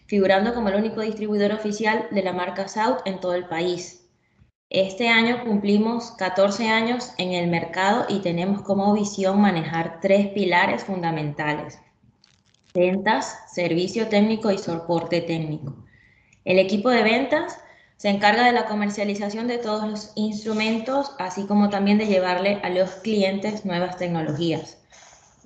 figurando como el único distribuidor oficial de la marca South en todo el país. Este año cumplimos 14 años en el mercado y tenemos como visión manejar tres pilares fundamentales: ventas, servicio técnico y soporte técnico. El equipo de ventas se encarga de la comercialización de todos los instrumentos, así como también de llevarle a los clientes nuevas tecnologías.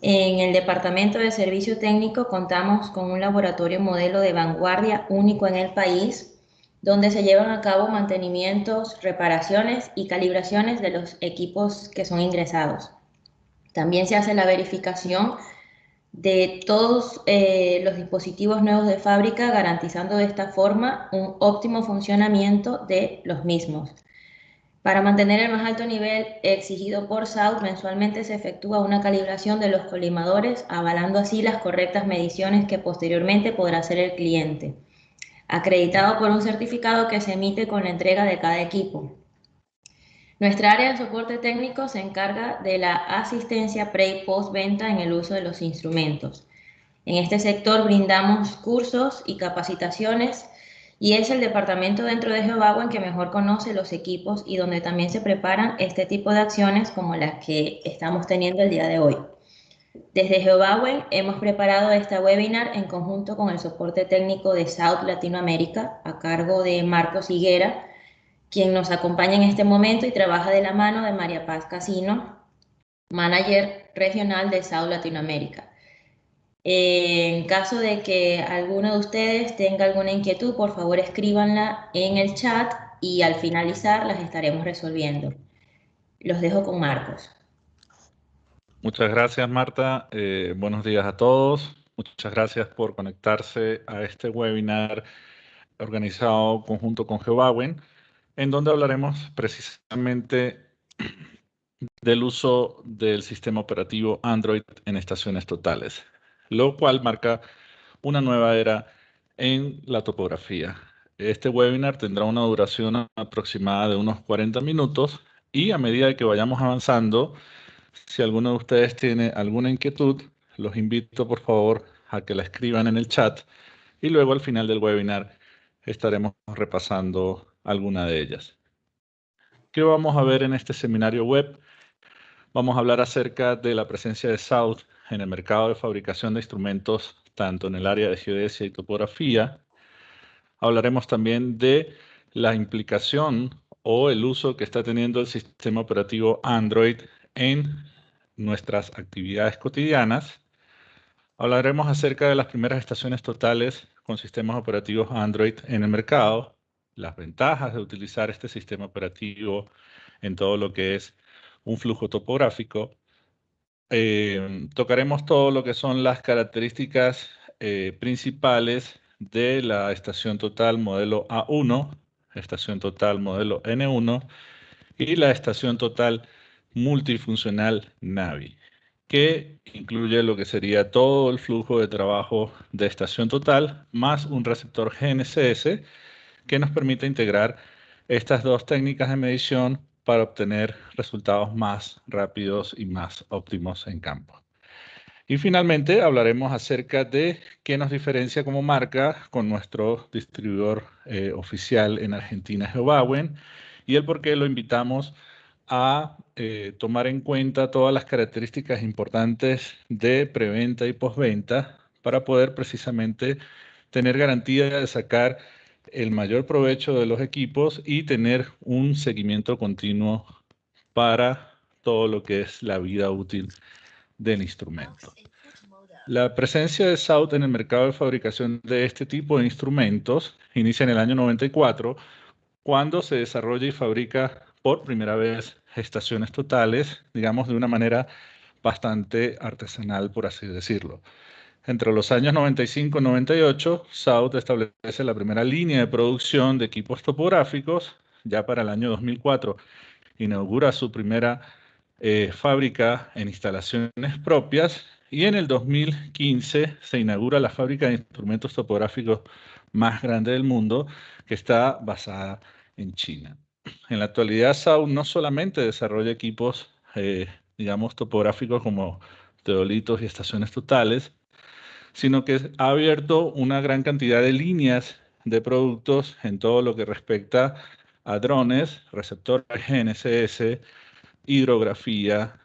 En el departamento de servicio técnico contamos con un laboratorio modelo de vanguardia único en el país, donde se llevan a cabo mantenimientos, reparaciones y calibraciones de los equipos que son ingresados. También se hace la verificación de todos los dispositivos nuevos de fábrica, garantizando de esta forma un óptimo funcionamiento de los mismos. Para mantener el más alto nivel exigido por South, mensualmente se efectúa una calibración de los colimadores, avalando así las correctas mediciones que posteriormente podrá hacer el cliente, acreditado por un certificado que se emite con la entrega de cada equipo. Nuestra área de soporte técnico se encarga de la asistencia pre y postventa en el uso de los instrumentos. En este sector brindamos cursos y capacitaciones y es el departamento dentro de GeoVauen que mejor conoce los equipos y donde también se preparan este tipo de acciones como las que estamos teniendo el día de hoy. Desde GeoVauen hemos preparado esta webinar en conjunto con el soporte técnico de South Latinoamérica a cargo de Marcos Higuera, quien nos acompaña en este momento y trabaja de la mano de María Paz Casino, manager regional de South Latinoamérica. En caso de que alguno de ustedes tenga alguna inquietud, por favor escríbanla en el chat y al finalizar las estaremos resolviendo. Los dejo con Marcos. Muchas gracias, Marta. Buenos días a todos. Muchas gracias por conectarse a este webinar organizado conjunto con GeoVauen, en donde hablaremos precisamente del uso del sistema operativo Android en estaciones totales, lo cual marca una nueva era en la topografía. Este webinar tendrá una duración aproximada de unos 40 minutos y a medida que vayamos avanzando, si alguno de ustedes tiene alguna inquietud, los invito por favor a que la escriban en el chat y luego al final del webinar estaremos repasando alguna de ellas. ¿Qué vamos a ver en este seminario web? Vamos a hablar acerca de la presencia de South en el mercado de fabricación de instrumentos, tanto en el área de geodesia y topografía. Hablaremos también de la implicación o el uso que está teniendo el sistema operativo Android en nuestras actividades cotidianas. Hablaremos acerca de las primeras estaciones totales con sistemas operativos Android en el mercado, las ventajas de utilizar este sistema operativo en todo lo que es un flujo topográfico. Tocaremos todo lo que son las características principales de la estación total modelo A1, estación total modelo N1 y la estación total multifuncional Navi, que incluye lo que sería todo el flujo de trabajo de estación total, más un receptor GNSS que nos permite integrar estas dos técnicas de medición para obtener resultados más rápidos y más óptimos en campo. Y finalmente hablaremos acerca de qué nos diferencia como marca con nuestro distribuidor oficial en Argentina, GeoVauen, y el por qué lo invitamos a tomar en cuenta todas las características importantes de preventa y postventa para poder precisamente tener garantía de sacar el mayor provecho de los equipos y tener un seguimiento continuo para todo lo que es la vida útil del instrumento. La presencia de South en el mercado de fabricación de este tipo de instrumentos inicia en el año 94, cuando se desarrolla y fabrica por primera vez estaciones totales, digamos de una manera bastante artesanal, por así decirlo. Entre los años 95 y 98, South establece la primera línea de producción de equipos topográficos. Ya para el año 2004 inaugura su primera fábrica en instalaciones propias y en el 2015 se inaugura la fábrica de instrumentos topográficos más grande del mundo, que está basada en China. En la actualidad, South no solamente desarrolla equipos, digamos, topográficos como teodolitos y estaciones totales, sino que ha abierto una gran cantidad de líneas de productos en todo lo que respecta a drones, receptores GNSS, hidrografía,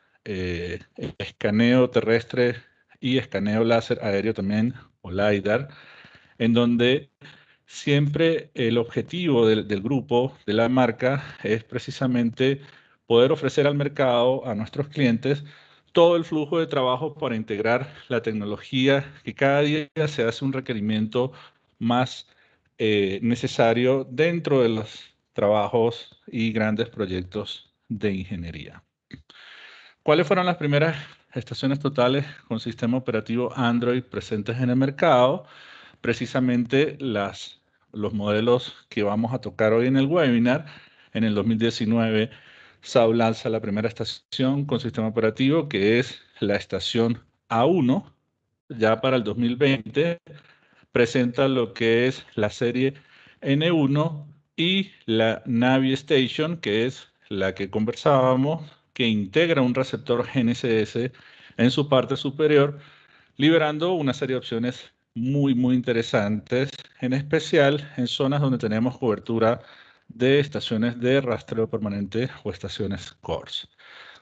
escaneo terrestre y escaneo láser aéreo también, o LiDAR, en donde siempre el objetivo del grupo, de la marca, es precisamente poder ofrecer al mercado, a nuestros clientes, todo el flujo de trabajo para integrar la tecnología que cada día se hace un requerimiento más necesario dentro de los trabajos y grandes proyectos de ingeniería. ¿Cuáles fueron las primeras estaciones totales con sistema operativo Android presentes en el mercado? Precisamente los modelos que vamos a tocar hoy en el webinar. En el 2019, SAO lanza la primera estación con sistema operativo, que es la estación A1. Ya para el 2020 presenta lo que es la serie N1 y la Navi Station, que es la que conversábamos, que integra un receptor GNSS en su parte superior, liberando una serie de opciones muy interesantes, en especial en zonas donde tenemos cobertura de estaciones de rastreo permanente o estaciones CORS.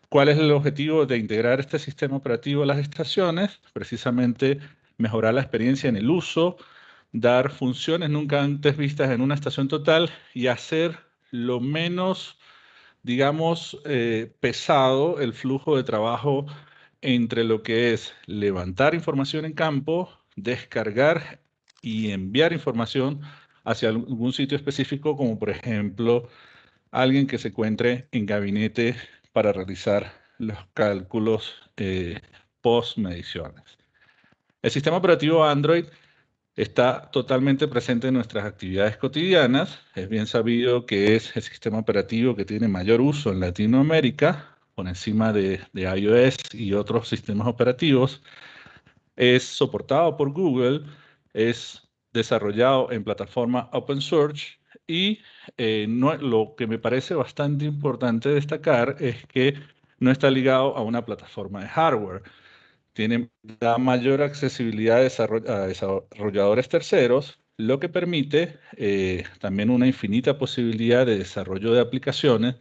¿Cuál es el objetivo de integrar este sistema operativo a las estaciones? Precisamente mejorar la experiencia en el uso, dar funciones nunca antes vistas en una estación total y hacer lo menos, digamos, pesado el flujo de trabajo entre lo que es levantar información en campo, descargar y enviar información hacia algún sitio específico, como por ejemplo alguien que se encuentre en gabinete para realizar los cálculos post mediciones. El sistema operativo Android está totalmente presente en nuestras actividades cotidianas. Es bien sabido que es el sistema operativo que tiene mayor uso en Latinoamérica, por encima de iOS y otros sistemas operativos. Es soportado por Google, es desarrollado en plataforma open source y lo que me parece bastante importante destacar es que no está ligado a una plataforma de hardware. Da mayor accesibilidad a desarrolladores terceros, lo que permite también una infinita posibilidad de desarrollo de aplicaciones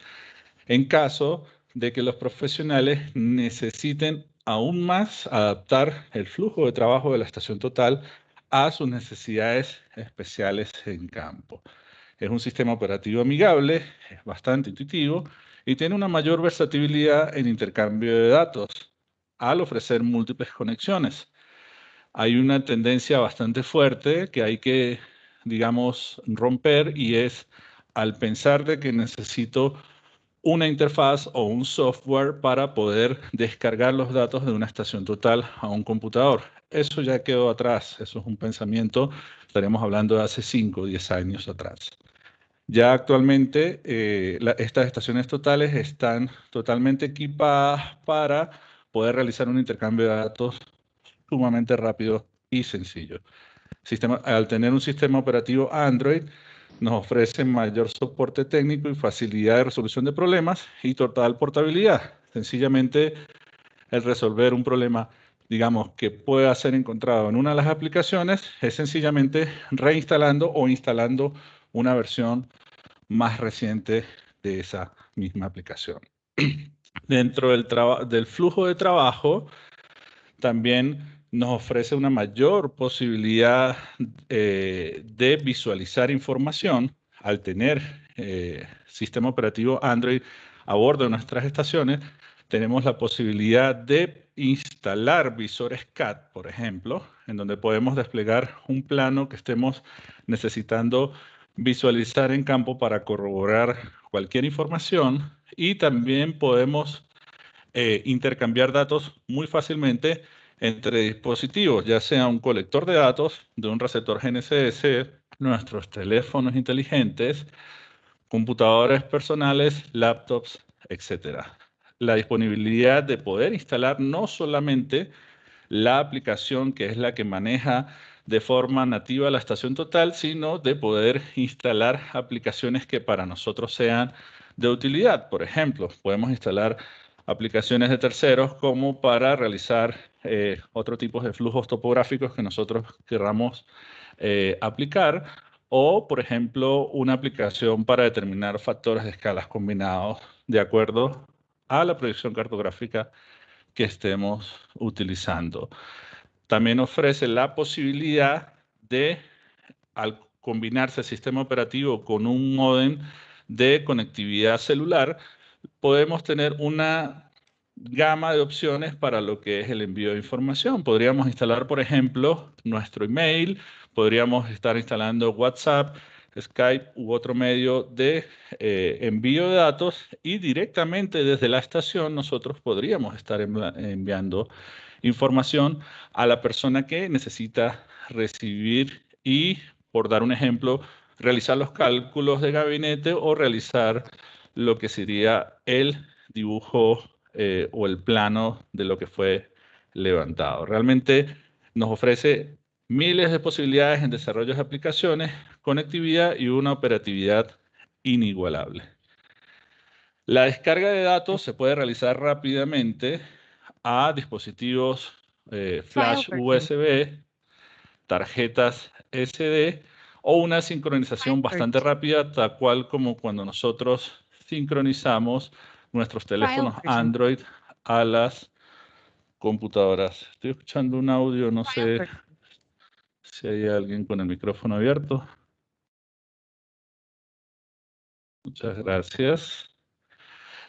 en caso de que los profesionales necesiten aún más adaptar el flujo de trabajo de la estación total a sus necesidades especiales en campo. Es un sistema operativo amigable, es bastante intuitivo y tiene una mayor versatilidad en intercambio de datos al ofrecer múltiples conexiones. Hay una tendencia bastante fuerte que hay que, digamos, romper, y es al pensar de que necesito una interfaz o un software para poder descargar los datos de una estación total a un computador. Eso ya quedó atrás, eso es un pensamiento, estaremos hablando de hace 5 o 10 años atrás. Ya actualmente estas estaciones totales están totalmente equipadas para poder realizar un intercambio de datos sumamente rápido y sencillo. Al tener un sistema operativo Android, nos ofrece mayor soporte técnico y facilidad de resolución de problemas y total portabilidad. Sencillamente, el resolver un problema, digamos, que pueda ser encontrado en una de las aplicaciones, es sencillamente reinstalando o instalando una versión más reciente de esa misma aplicación. Dentro del flujo de trabajo, también nos ofrece una mayor posibilidad de visualizar información al tener sistema operativo Android a bordo de nuestras estaciones. Tenemos la posibilidad de instalar visores CAD, por ejemplo, en donde podemos desplegar un plano que estemos necesitando visualizar en campo para corroborar cualquier información, y también podemos intercambiar datos muy fácilmente entre dispositivos, ya sea un colector de datos de un receptor GNSS, nuestros teléfonos inteligentes, computadores personales, laptops, etc. La disponibilidad de poder instalar no solamente la aplicación que es la que maneja de forma nativa la estación total, sino de poder instalar aplicaciones que para nosotros sean de utilidad. Por ejemplo, podemos instalar aplicaciones de terceros como para realizar otro tipo de flujos topográficos que nosotros querramos aplicar, o, por ejemplo, una aplicación para determinar factores de escalas combinados de acuerdo a la proyección cartográfica que estemos utilizando. También ofrece la posibilidad de, al combinarse el sistema operativo con un módem de conectividad celular, podemos tener una gama de opciones para lo que es el envío de información. Podríamos instalar, por ejemplo, nuestro email, podríamos estar instalando WhatsApp, Skype u otro medio de envío de datos, y directamente desde la estación nosotros podríamos estar enviando información a la persona que necesita recibir y, por dar un ejemplo, realizar los cálculos de gabinete o realizar lo que sería el dibujo o el plano de lo que fue levantado. Realmente nos ofrece miles de posibilidades en desarrollo de aplicaciones, conectividad y una operatividad inigualable. La descarga de datos se puede realizar rápidamente a dispositivos flash USB, tarjetas SD o una sincronización bastante rápida, tal cual como cuando nosotros sincronizamos nuestros teléfonos Android a las computadoras. Estoy escuchando un audio, no sé si hay alguien con el micrófono abierto. Muchas gracias.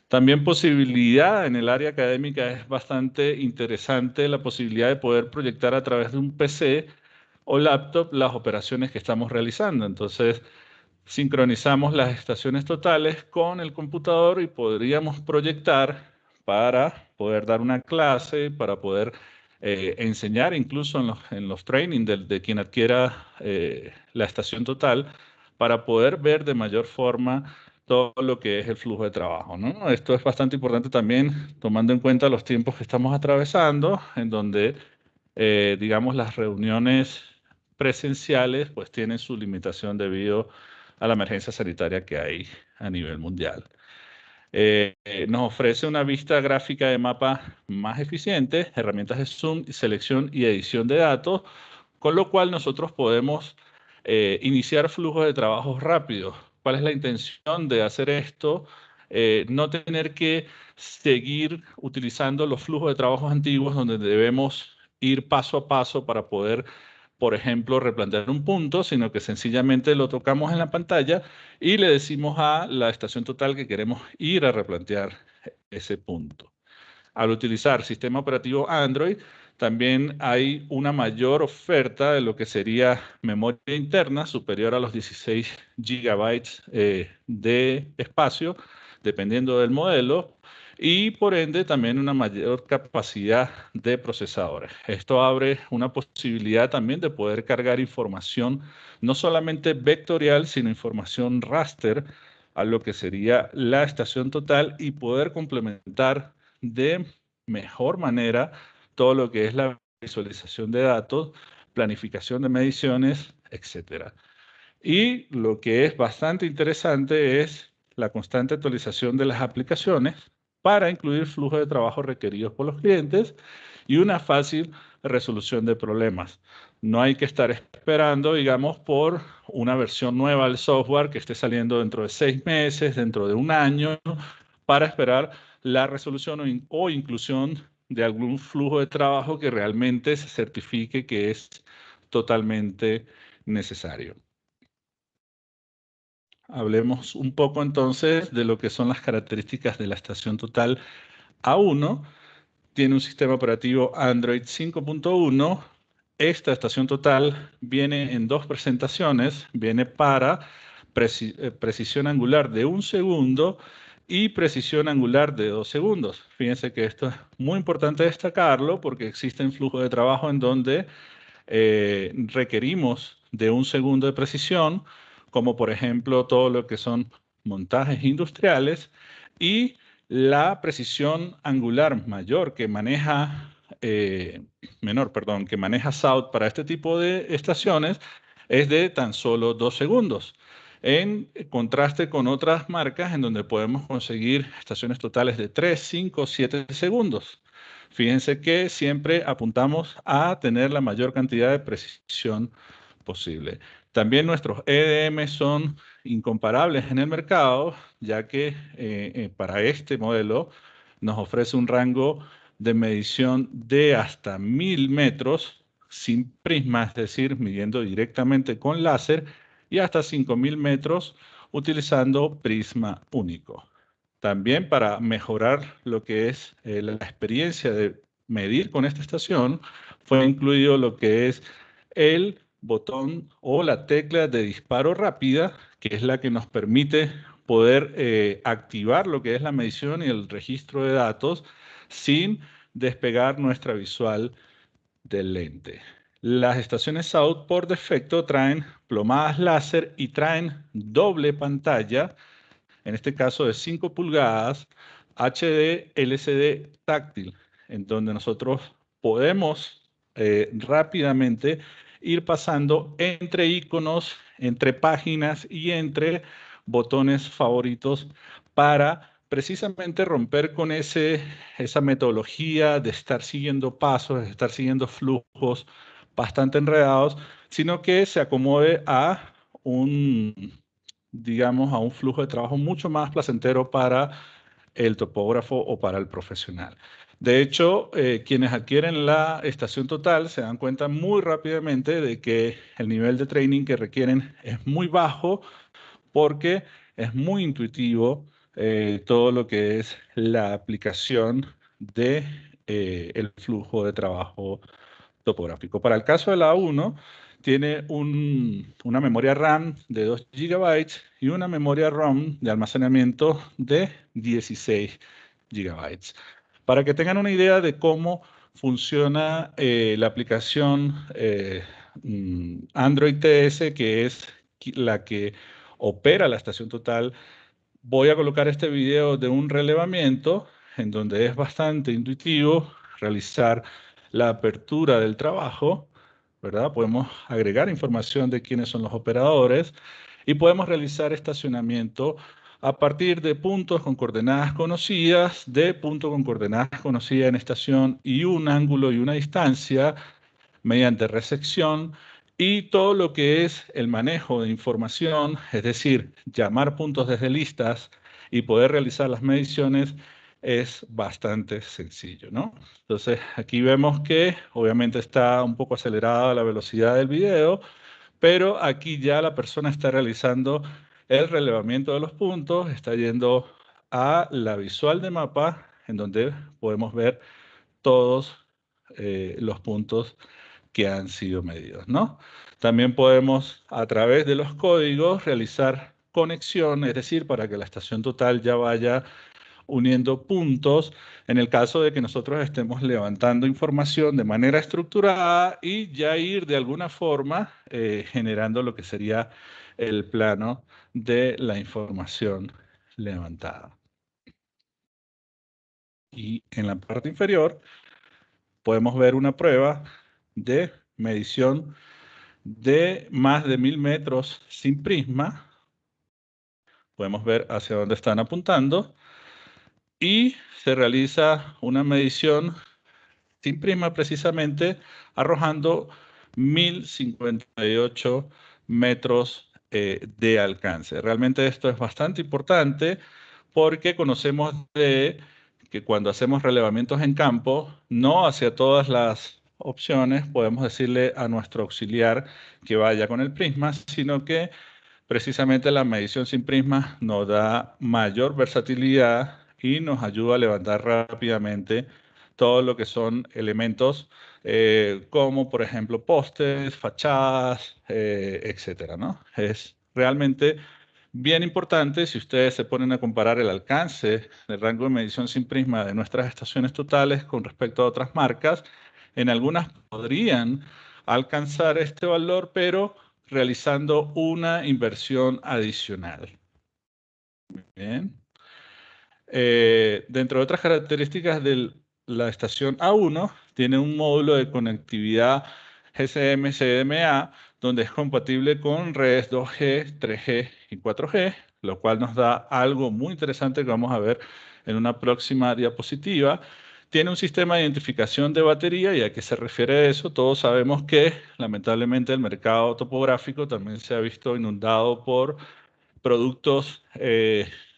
También posibilidad en el área académica es bastante interesante la posibilidad de poder proyectar a través de un PC o laptop las operaciones que estamos realizando. Entonces, sincronizamos las estaciones totales con el computador y podríamos proyectar para poder dar una clase, para poder enseñar incluso en los training de quien adquiera la estación total, para poder ver de mayor forma todo lo que es el flujo de trabajo, ¿no? Esto es bastante importante también tomando en cuenta los tiempos que estamos atravesando, en donde, digamos, las reuniones presenciales pues tienen su limitación debido a la emergencia sanitaria que hay a nivel mundial. Nos ofrece una vista gráfica de mapa más eficiente, herramientas de zoom, selección y edición de datos, con lo cual nosotros podemos iniciar flujos de trabajo rápidos. ¿Cuál es la intención de hacer esto? No tener que seguir utilizando los flujos de trabajos antiguos donde debemos ir paso a paso para poder, por ejemplo, replantear un punto, sino que sencillamente lo tocamos en la pantalla y le decimos a la estación total que queremos ir a replantear ese punto. Al utilizar sistema operativo Android, también hay una mayor oferta de lo que sería memoria interna superior a los 16 gigabytes de espacio, dependiendo del modelo, y por ende también una mayor capacidad de procesadores. Esto abre una posibilidad también de poder cargar información no solamente vectorial, sino información raster a lo que sería la estación total y poder complementar de mejor manera todo lo que es la visualización de datos, planificación de mediciones, etc. Y lo que es bastante interesante es la constante actualización de las aplicaciones para incluir flujos de trabajo requeridos por los clientes y una fácil resolución de problemas. No hay que estar esperando, digamos, por una versión nueva del software que esté saliendo dentro de 6 meses, dentro de un año, para esperar la resolución o inclusión de algún flujo de trabajo que realmente se certifique que es totalmente necesario. Hablemos un poco entonces de lo que son las características de la estación total A1. Tiene un sistema operativo Android 5.1. Esta estación total viene en dos presentaciones. Viene para precisión angular de 1 segundo y precisión angular de 2 segundos. Fíjense que esto es muy importante destacarlo porque existen flujos de trabajo en donde requerimos de 1 segundo de precisión, como por ejemplo todo lo que son montajes industriales, y la precisión angular mayor que maneja, menor, perdón, que maneja South para este tipo de estaciones es de tan solo 2 segundos. En contraste con otras marcas en donde podemos conseguir estaciones totales de 3, 5, 7 segundos. Fíjense que siempre apuntamos a tener la mayor cantidad de precisión posible. También nuestros EDM son incomparables en el mercado, ya que para este modelo nos ofrece un rango de medición de hasta 1000 metros sin prisma, es decir, midiendo directamente con láser, y hasta 5000 metros utilizando prisma único. También para mejorar lo que es la experiencia de medir con esta estación, fue incluido lo que es el botón o la tecla de disparo rápida, que es la que nos permite poder activar lo que es la medición y el registro de datos sin despegar nuestra visual del lente. Las estaciones SAUT por defecto traen plomadas láser y traen doble pantalla, en este caso de 5 pulgadas, HD LCD táctil, en donde nosotros podemos rápidamente ir pasando entre iconos, entre páginas y entre botones favoritos para precisamente romper con esa metodología de estar siguiendo pasos, de estar siguiendo flujos bastante enredados, sino que se acomode a digamos, a un flujo de trabajo mucho más placentero para el topógrafo o para el profesional. De hecho, quienes adquieren la estación total se dan cuenta muy rápidamente de que el nivel de training que requieren es muy bajo porque es muy intuitivo todo lo que es la aplicación de el flujo de trabajo topográfico. Para el caso de la A1, tiene una memoria RAM de 2 GB y una memoria ROM de almacenamiento de 16 GB. Para que tengan una idea de cómo funciona la aplicación Android TS, que es la que opera la estación total, voy a colocar este video de un relevamiento en donde es bastante intuitivo realizar la apertura del trabajo, ¿verdad? Podemos agregar información de quiénes son los operadores y podemos realizar estacionamiento a partir de puntos con coordenadas conocidas, de punto con coordenadas conocidas en estación y un ángulo y una distancia mediante resección, y todo lo que es el manejo de información, es decir, llamar puntos desde listas y poder realizar las mediciones, es bastante sencillo, ¿no? Entonces, aquí vemos que obviamente está un poco acelerada la velocidad del video, pero aquí ya la persona está realizando el relevamiento de los puntos, está yendo a la visual de mapa, en donde podemos ver todos los puntos que han sido medidos, ¿no? También podemos, a través de los códigos, realizar conexión, es decir, para que la estación total ya vaya uniendo puntos en el caso de que nosotros estemos levantando información de manera estructurada y ya ir de alguna forma generando lo que sería el plano de la información levantada. Y en la parte inferior podemos ver una prueba de medición de más de 1000 metros sin prisma. Podemos ver hacia dónde están apuntando y se realiza una medición sin prisma precisamente arrojando 1058 metros de alcance. Realmente esto es bastante importante porque conocemos de que cuando hacemos relevamientos en campo, no hacia todas las opciones podemos decirle a nuestro auxiliar que vaya con el prisma, sino que precisamente la medición sin prisma nos da mayor versatilidad y nos ayuda a levantar rápidamente todo lo que son elementos como por ejemplo postes, fachadas, etcétera, ¿no? Es realmente bien importante si ustedes se ponen a comparar el alcance del rango de medición sin prisma de nuestras estaciones totales con respecto a otras marcas. En algunas podrían alcanzar este valor, pero realizando una inversión adicional. Bien. Dentro de otras características de la estación A1, tiene un módulo de conectividad GSM-CDMA, donde es compatible con redes 2G, 3G y 4G, lo cual nos da algo muy interesante que vamos a ver en una próxima diapositiva. tiene un sistema de identificación de batería. ¿Y a qué se refiere eso? Todos sabemos que lamentablemente el mercado topográfico también se ha visto inundado por productos,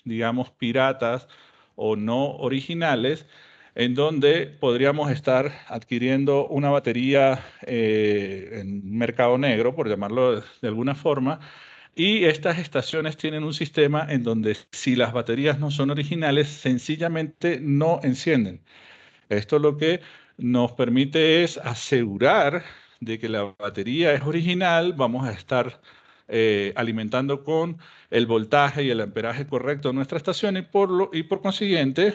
digamos, piratas o no originales, en donde podríamos estar adquiriendo una batería en mercado negro, por llamarlo de alguna forma, y estas estaciones tienen un sistema en donde si las baterías no son originales, sencillamente no encienden. Esto lo que nos permite es asegurar de que la batería es original, vamos a estar alimentando con el voltaje y el amperaje correcto nuestra estación y por consiguiente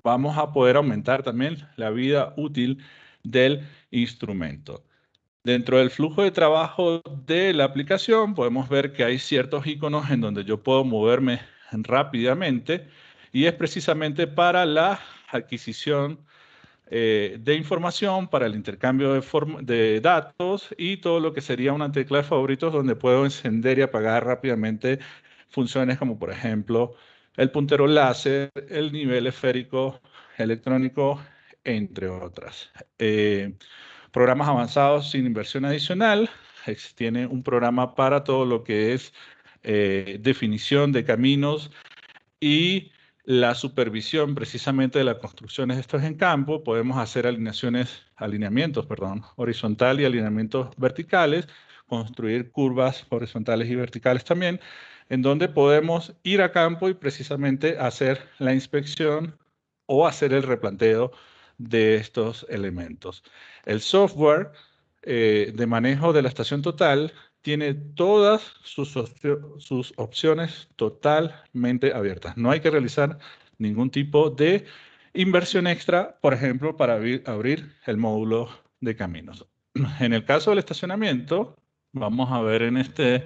vamos a poder aumentar también la vida útil del instrumento. Dentro del flujo de trabajo de la aplicación podemos ver que hay ciertos iconos en donde yo puedo moverme rápidamente y es precisamente para la adquisición de información, para el intercambio de datos y todo lo que sería una tecla de favoritos donde puedo encender y apagar rápidamente funciones como por ejemplo el puntero láser, el nivel esférico electrónico, entre otras. Programas avanzados sin inversión adicional. Tiene un programa para todo lo que es definición de caminos y la supervisión precisamente de las construcciones de estos en campo. Podemos hacer alineamientos, perdón, horizontal y alineamientos verticales, construir curvas horizontales y verticales también, en donde podemos ir a campo y precisamente hacer la inspección o hacer el replanteo de estos elementos. El software de manejo de la estación total tiene todas sus opciones totalmente abiertas. No hay que realizar ningún tipo de inversión extra, por ejemplo, para abrir el módulo de caminos. En el caso del estacionamiento, vamos a ver en este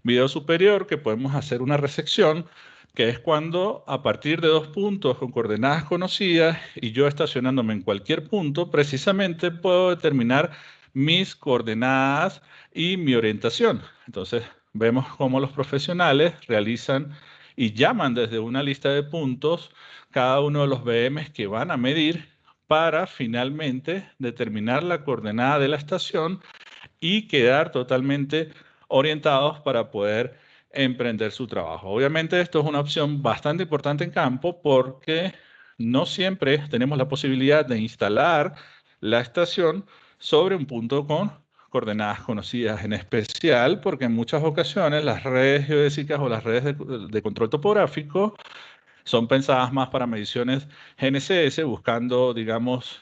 video superior que podemos hacer una resección, que es cuando a partir de 2 puntos con coordenadas conocidas y yo estacionándome en cualquier punto, precisamente puedo determinar mis coordenadas y mi orientación. Entonces, vemos cómo los profesionales realizan y llaman desde una lista de puntos cada uno de los BMs que van a medir para finalmente determinar la coordenada de la estación y quedar totalmente orientados para poder emprender su trabajo. Obviamente esto es una opción bastante importante en campo porque no siempre tenemos la posibilidad de instalar la estación sobre un punto con coordenadas conocidas, en especial porque en muchas ocasiones las redes geodésicas o las redes de control topográfico son pensadas más para mediciones GNSS, buscando, digamos,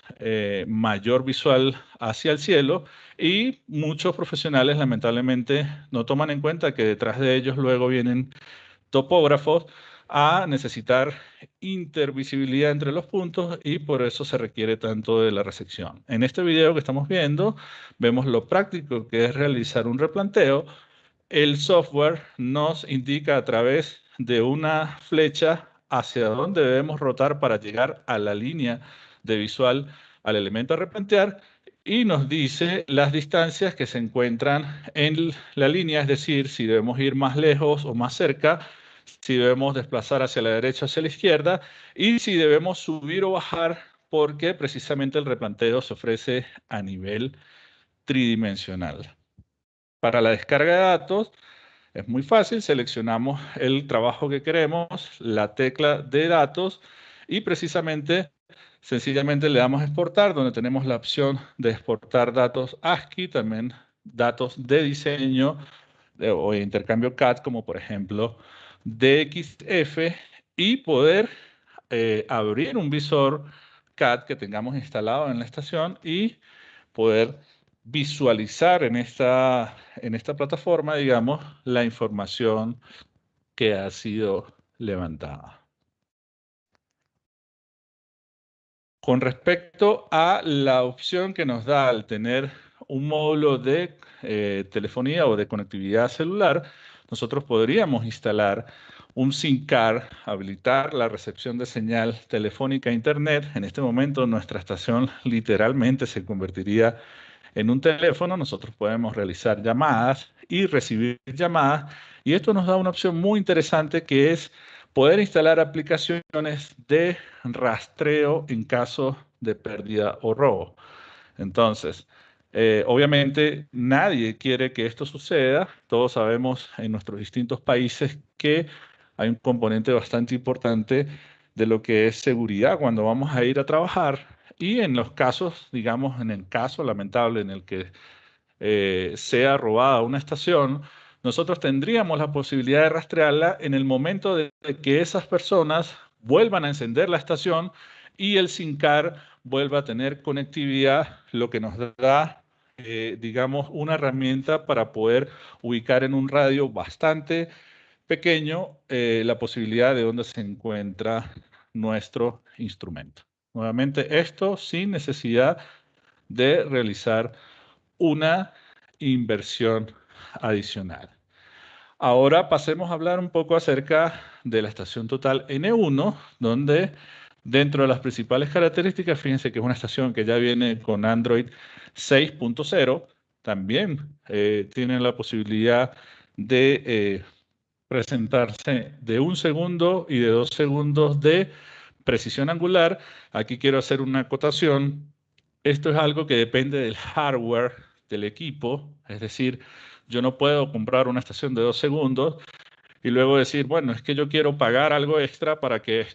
mayor visual hacia el cielo, y muchos profesionales lamentablemente no toman en cuenta que detrás de ellos luego vienen topógrafos a necesitar intervisibilidad entre los puntos y por eso se requiere tanto de la resección. En este video que estamos viendo, vemos lo práctico que es realizar un replanteo. El software nos indica a través de una flecha hacia dónde debemos rotar para llegar a la línea de visual al elemento a replantear y nos dice las distancias que se encuentran en la línea, es decir, si debemos ir más lejos o más cerca, si debemos desplazar hacia la derecha o hacia la izquierda y si debemos subir o bajar porque precisamente el replanteo se ofrece a nivel tridimensional. Para la descarga de datos es muy fácil, seleccionamos el trabajo que queremos, la tecla de datos y precisamente, sencillamente le damos a exportar, donde tenemos la opción de exportar datos ASCII, también datos de diseño o intercambio CAD, como por ejemplo DXF, y poder abrir un visor CAD que tengamos instalado en la estación y poder visualizar en esta plataforma, digamos, la información que ha sido levantada. Con respecto a la opción que nos da al tener un módulo de telefonía o de conectividad celular, nosotros podríamos instalar un SIM card, habilitar la recepción de señal telefónica a Internet. En este momento nuestra estación literalmente se convertiría en un teléfono. Nosotros podemos realizar llamadas y recibir llamadas, y esto nos da una opción muy interesante que es poder instalar aplicaciones de rastreo en caso de pérdida o robo. Entonces, obviamente nadie quiere que esto suceda. Todos sabemos en nuestros distintos países que hay un componente bastante importante de lo que es seguridad cuando vamos a ir a trabajar. Y en los casos, digamos, en el caso lamentable en el que sea robada una estación, nosotros tendríamos la posibilidad de rastrearla en el momento de que esas personas vuelvan a encender la estación y el SINCAR vuelva a tener conectividad, lo que nos da, digamos, una herramienta para poder ubicar en un radio bastante pequeño la posibilidad de dónde se encuentra nuestro instrumento. Nuevamente, esto sin necesidad de realizar una inversión adicional. Ahora pasemos a hablar un poco acerca de la estación total N1, donde dentro de las principales características, fíjense que es una estación que ya viene con Android 6.0, también tiene la posibilidad de presentarse de 1 segundo y de 2 segundos de precisión angular. Aquí quiero hacer una acotación. Esto es algo que depende del hardware del equipo, es decir, yo no puedo comprar una estación de 2 segundos y luego decir, bueno, es que yo quiero pagar algo extra para que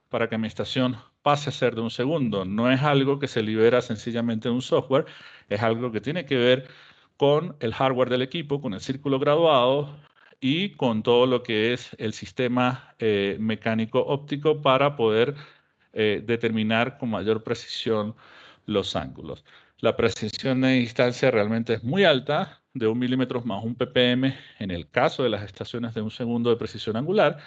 para que mi estación pase a ser de 1 segundo. No es algo que se libera sencillamente de un software, es algo que tiene que ver con el hardware del equipo, con el círculo graduado y con todo lo que es el sistema mecánico óptico para poder determinar con mayor precisión los ángulos. La precisión de distancia realmente es muy alta, de 1 milímetro más 1 ppm en el caso de las estaciones de 1 segundo de precisión angular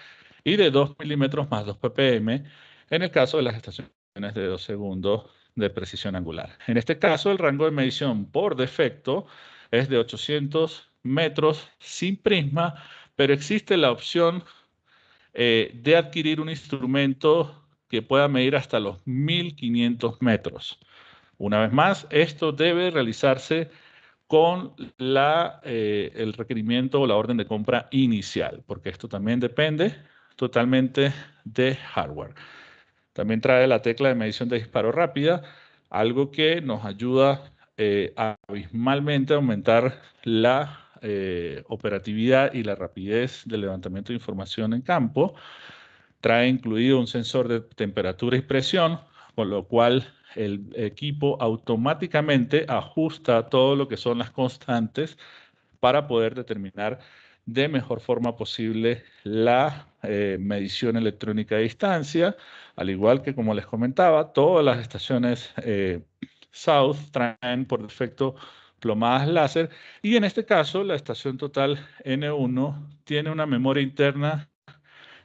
y de 2 milímetros más 2 ppm en el caso de las estaciones de 2 segundos de precisión angular. En este caso, el rango de medición por defecto es de 800 metros sin prisma, pero existe la opción de adquirir un instrumento que pueda medir hasta los 1500 metros. Una vez más, esto debe realizarse con el requerimiento o la orden de compra inicial, porque esto también depende totalmente de hardware. También trae la tecla de medición de disparo rápida, algo que nos ayuda abismalmente a aumentar la operatividad y la rapidez del levantamiento de información en campo. Trae incluido un sensor de temperatura y presión, con lo cual el equipo automáticamente ajusta todo lo que son las constantes para poder determinar de mejor forma posible la medición electrónica de distancia, al igual que como les comentaba, todas las estaciones South traen por defecto plomadas láser y en este caso la estación total N1 tiene una memoria interna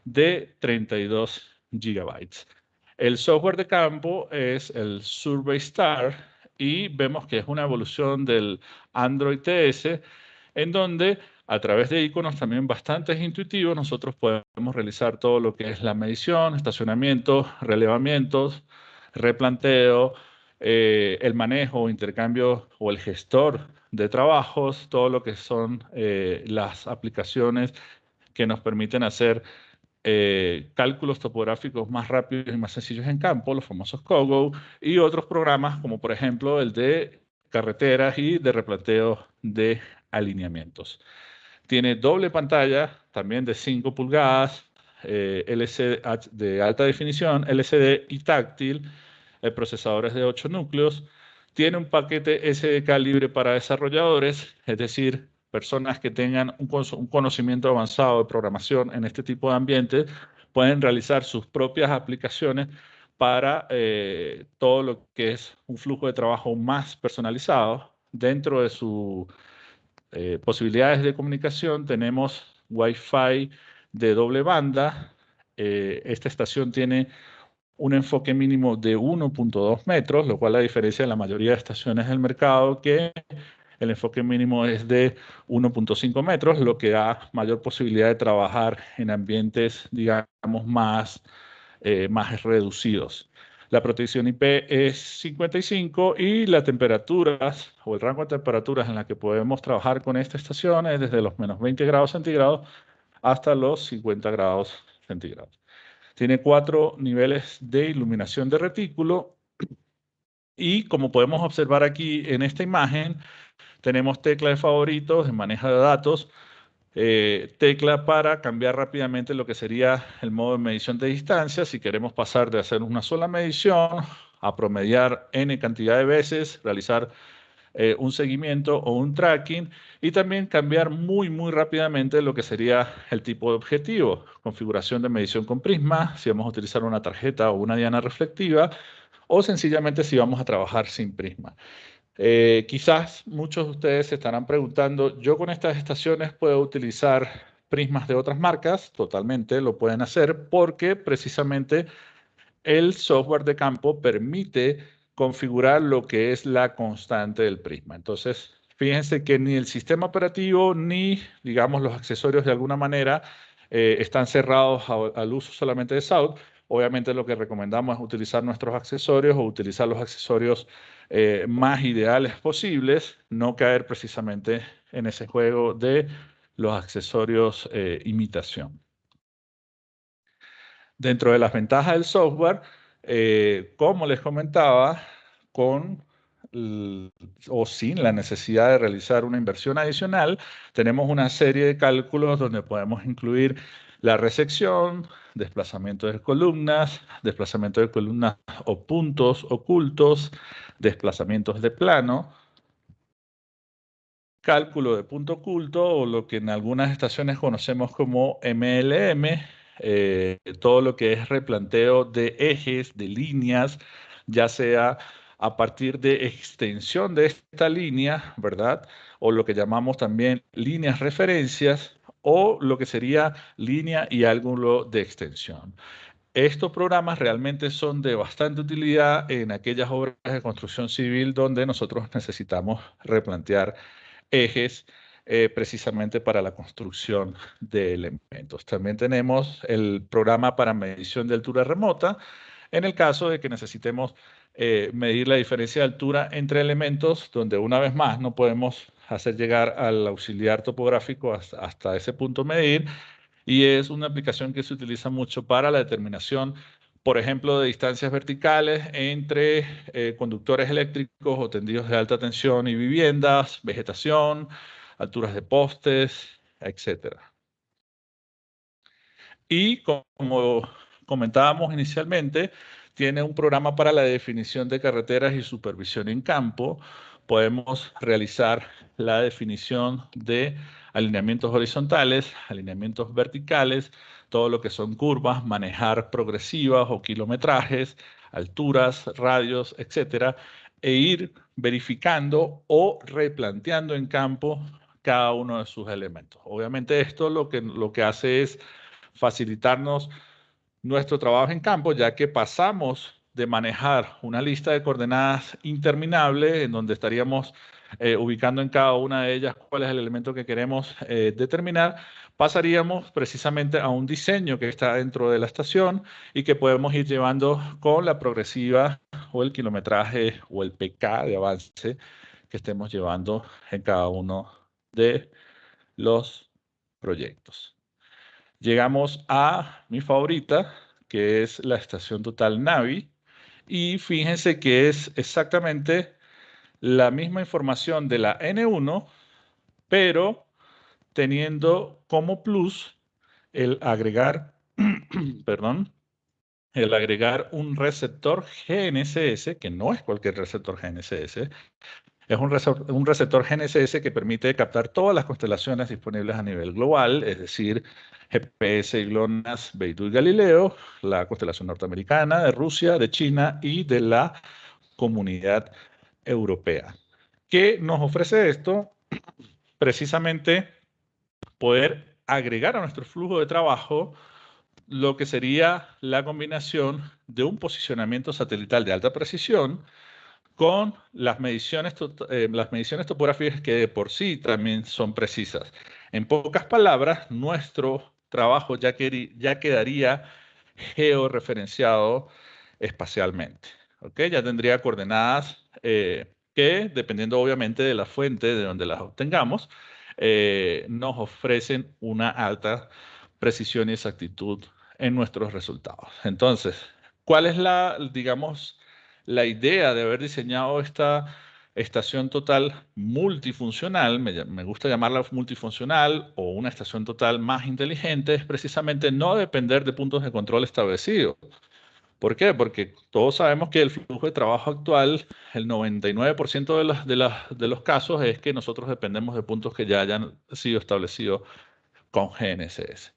de 32 gigabytes. El software de campo es el Survey Star y vemos que es una evolución del Android TS en donde a través de iconos también bastante intuitivos nosotros podemos realizar todo lo que es la medición, estacionamiento, relevamientos, replanteo, el manejo, intercambio o el gestor de trabajos, todo lo que son las aplicaciones que nos permiten hacer cálculos topográficos más rápidos y más sencillos en campo, los famosos COGO, y otros programas como por ejemplo el de carreteras y de replanteo de alineamientos. Tiene doble pantalla, también de 5 pulgadas, LCD de alta definición, LCD y táctil, procesadores de 8 núcleos. Tiene un paquete SDK libre para desarrolladores, es decir, personas que tengan un conocimiento avanzado de programación en este tipo de ambientes pueden realizar sus propias aplicaciones para todo lo que es un flujo de trabajo más personalizado. Dentro de sus posibilidades de comunicación tenemos Wi-Fi de doble banda. Esta estación tiene un enfoque mínimo de 1.2 metros, lo cual la diferencia de la mayoría de estaciones del mercado, que el enfoque mínimo es de 1.5 metros, lo que da mayor posibilidad de trabajar en ambientes, digamos, más reducidos. La protección IP es 55 y las temperaturas o el rango de temperaturas en la que podemos trabajar con esta estación es desde los menos 20 grados centígrados hasta los 50 grados centígrados. Tiene 4 niveles de iluminación de retículo Y como podemos observar aquí en esta imagen, tenemos tecla de favoritos, de manejo de datos, tecla para cambiar rápidamente lo que sería el modo de medición de distancia. Si queremos pasar de hacer una sola medición a promediar n cantidad de veces, realizar un seguimiento o un tracking, y también cambiar muy rápidamente lo que sería el tipo de objetivo, configuración de medición con prisma, si vamos a utilizar una tarjeta o una diana reflectiva, o sencillamente si vamos a trabajar sin prisma. Quizás muchos de ustedes se estarán preguntando, ¿yo con estas estaciones puedo utilizar prismas de otras marcas? Totalmente lo pueden hacer porque precisamente el software de campo permite configurar lo que es la constante del prisma. Entonces, fíjense que ni el sistema operativo ni, digamos, los accesorios de alguna manera están cerrados al uso solamente de SAUT. Obviamente lo que recomendamos es utilizar nuestros accesorios o utilizar los accesorios más ideales posibles, no caer precisamente en ese juego de los accesorios imitación. Dentro de las ventajas del software, como les comentaba, con o sin la necesidad de realizar una inversión adicional, tenemos una serie de cálculos donde podemos incluir la resección, desplazamiento de columnas o puntos ocultos, desplazamientos de plano, cálculo de punto oculto o lo que en algunas estaciones conocemos como MLM, todo lo que es replanteo de ejes, de líneas, ya sea a partir de extensión de esta línea, ¿verdad? O lo que llamamos también líneas referencias o lo que sería línea y ángulo de extensión. Estos programas realmente son de bastante utilidad en aquellas obras de construcción civil donde nosotros necesitamos replantear ejes precisamente para la construcción de elementos. También tenemos el programa para medición de altura remota en el caso de que necesitemos medir la diferencia de altura entre elementos, donde una vez más no podemos hacer llegar al auxiliar topográfico hasta ese punto medir, y es una aplicación que se utiliza mucho para la determinación, por ejemplo, de distancias verticales entre conductores eléctricos o tendidos de alta tensión y viviendas, vegetación, alturas de postes, etcétera. Y como comentábamos inicialmente, tiene un programa para la definición de carreteras y supervisión en campo. Podemos realizar la definición de alineamientos horizontales, alineamientos verticales, todo lo que son curvas, manejar progresivas o kilometrajes, alturas, radios, etcétera, e ir verificando o replanteando en campo cada uno de sus elementos. Obviamente esto lo que hace es facilitarnos nuestro trabajo en campo, ya que pasamos de manejar una lista de coordenadas interminable en donde estaríamos ubicando en cada una de ellas cuál es el elemento que queremos determinar, pasaríamos precisamente a un diseño que está dentro de la estación y que podemos ir llevando con la progresiva o el kilometraje o el PK de avance que estemos llevando en cada uno de los proyectos. Llegamos a mi favorita, que es la estación total Navi, y fíjense que es exactamente la misma información de la N1, pero teniendo como plus el agregar, perdón, el agregar un receptor GNSS, que no es cualquier receptor GNSS, es un receptor GNSS que permite captar todas las constelaciones disponibles a nivel global, es decir, GPS, GLONASS, Beidou y Galileo, la constelación norteamericana, de Rusia, de China y de la Comunidad Europea. ¿Qué nos ofrece esto? Precisamente poder agregar a nuestro flujo de trabajo lo que sería la combinación de un posicionamiento satelital de alta precisión con las mediciones topográficas que de por sí también son precisas. En pocas palabras, nuestro trabajo ya quedaría georreferenciado espacialmente. ¿Okay? Ya tendría coordenadas que, dependiendo obviamente de la fuente de donde las obtengamos, nos ofrecen una alta precisión y exactitud en nuestros resultados. Entonces, ¿cuál es digamos, la idea de haber diseñado esta estación total multifuncional, me gusta llamarla multifuncional o una estación total más inteligente, es precisamente no depender de puntos de control establecidos. ¿Por qué? Porque todos sabemos que el flujo de trabajo actual, el 99% de los casos es que nosotros dependemos de puntos que ya hayan sido establecidos con GNSS.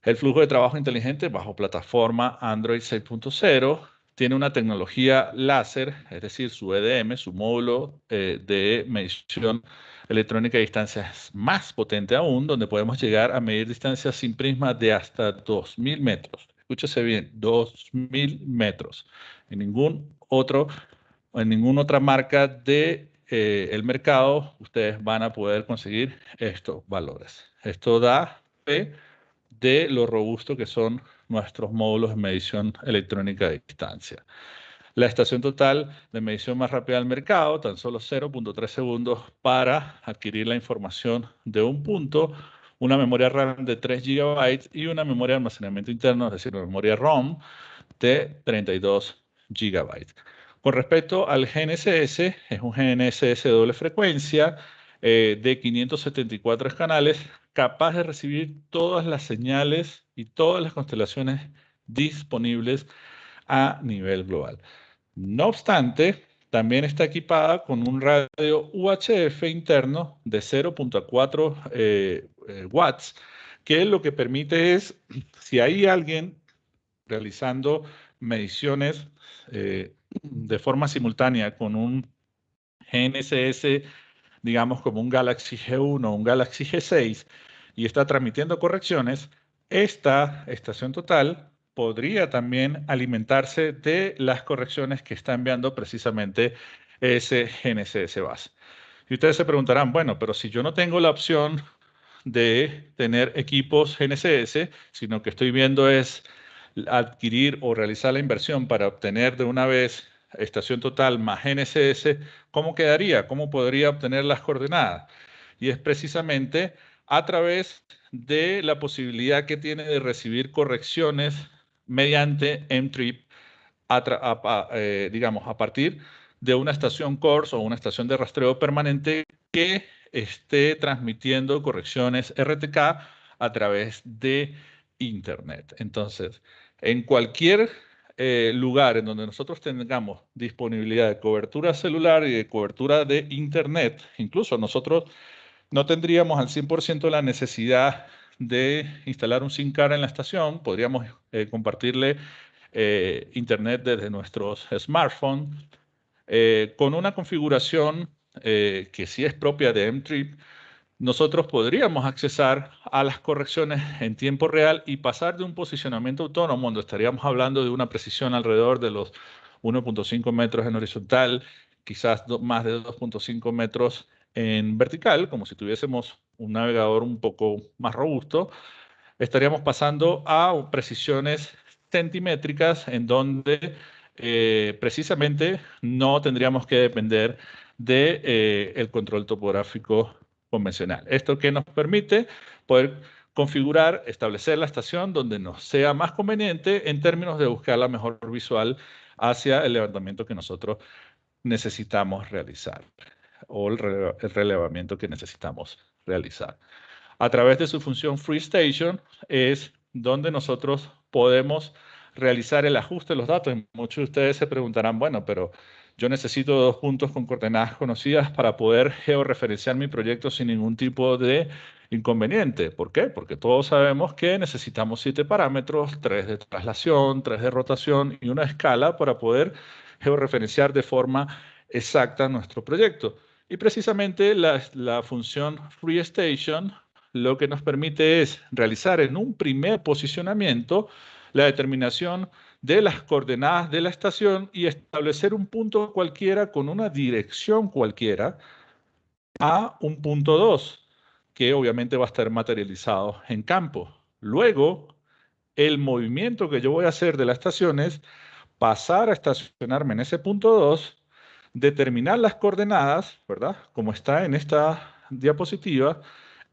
El flujo de trabajo inteligente bajo plataforma Android 6.0 tiene una tecnología láser, es decir, su EDM, su módulo de medición electrónica de distancias más potente aún, donde podemos llegar a medir distancias sin prisma de hasta 2000 metros. Escúchese bien, 2000 metros. En en ninguna otra marca de el mercado ustedes van a poder conseguir estos valores. Esto da fe de lo robusto que son nuestros módulos de medición electrónica de distancia. La estación total de medición más rápida del mercado, tan solo 0.3 segundos para adquirir la información de un punto, una memoria RAM de 3 GB y una memoria de almacenamiento interno, es decir, una memoria ROM de 32 GB. Con respecto al GNSS, es un GNSS de doble frecuencia de 574 canales, capaz de recibir todas las señales y todas las constelaciones disponibles a nivel global. No obstante, también está equipada con un radio UHF interno de 0.4 watts, que lo que permite es, si hay alguien realizando mediciones de forma simultánea con un GNSS, digamos como un Galaxy G1 o un Galaxy G6, y está transmitiendo correcciones, esta estación total podría también alimentarse de las correcciones que está enviando precisamente ese GNSS base. Y ustedes se preguntarán, bueno, pero si yo no tengo la opción de tener equipos GNSS, sino que estoy viendo es adquirir o realizar la inversión para obtener de una vez estación total más GNSS, ¿cómo quedaría? ¿Cómo podría obtener las coordenadas? Y es precisamente a través de la posibilidad que tiene de recibir correcciones mediante M-Trip, digamos, a partir de una estación CORS o una estación de rastreo permanente que esté transmitiendo correcciones RTK a través de Internet. Entonces, en cualquier lugar en donde nosotros tengamos disponibilidad de cobertura celular y de cobertura de Internet, incluso nosotros no tendríamos al 100% la necesidad de instalar un SIM card en la estación, podríamos compartirle Internet desde nuestros smartphones con una configuración que sí es propia de M-Trip. Nosotros podríamos accesar a las correcciones en tiempo real y pasar de un posicionamiento autónomo, donde estaríamos hablando de una precisión alrededor de los 1.5 metros en horizontal, quizás más de 2.5 metros en vertical, como si tuviésemos un navegador un poco más robusto, estaríamos pasando a precisiones centimétricas en donde precisamente no tendríamos que depender de, el control topográfico convencional. Esto que nos permite poder configurar, establecer la estación donde nos sea más conveniente en términos de buscar la mejor visual hacia el levantamiento que nosotros necesitamos realizar o el relevamiento que necesitamos realizar. A través de su función FreeStation es donde nosotros podemos realizar el ajuste de los datos. Y muchos de ustedes se preguntarán, bueno, pero yo necesito dos puntos con coordenadas conocidas para poder georreferenciar mi proyecto sin ningún tipo de inconveniente. ¿Por qué? Porque todos sabemos que necesitamos 7 parámetros, 3 de traslación, 3 de rotación y una escala para poder georreferenciar de forma exacta nuestro proyecto. Y precisamente la función FreeStation lo que nos permite es realizar en un primer posicionamiento la determinación de las coordenadas de la estación y establecer un punto cualquiera con una dirección cualquiera a un punto 2, que obviamente va a estar materializado en campo. Luego, el movimiento que yo voy a hacer de la estación es pasar a estacionarme en ese punto 2, determinar las coordenadas, ¿verdad? Como está en esta diapositiva,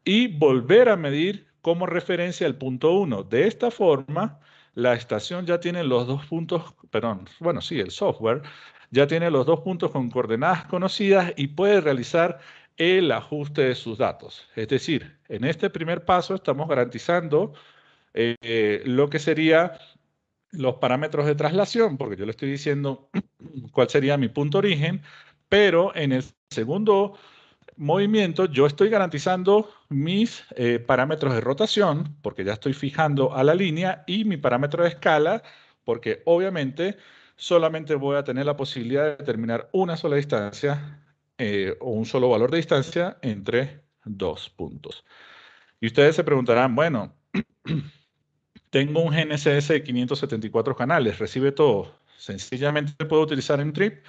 y volver a medir como referencia el punto 1. De esta forma, la estación ya tiene los dos puntos, perdón, bueno, sí, el software ya tiene los 2 puntos con coordenadas conocidas y puede realizar el ajuste de sus datos. Es decir, en este primer paso estamos garantizando lo que sería los parámetros de traslación, porque yo le estoy diciendo cuál sería mi punto origen, pero en el segundo movimiento yo estoy garantizando mis parámetros de rotación, porque ya estoy fijando a la línea, y mi parámetro de escala, porque obviamente solamente voy a tener la posibilidad de determinar una sola distancia o un solo valor de distancia entre 2 puntos. Y ustedes se preguntarán, bueno, tengo un GNSS de 574 canales, recibe todo. Sencillamente puedo utilizar Ntrip.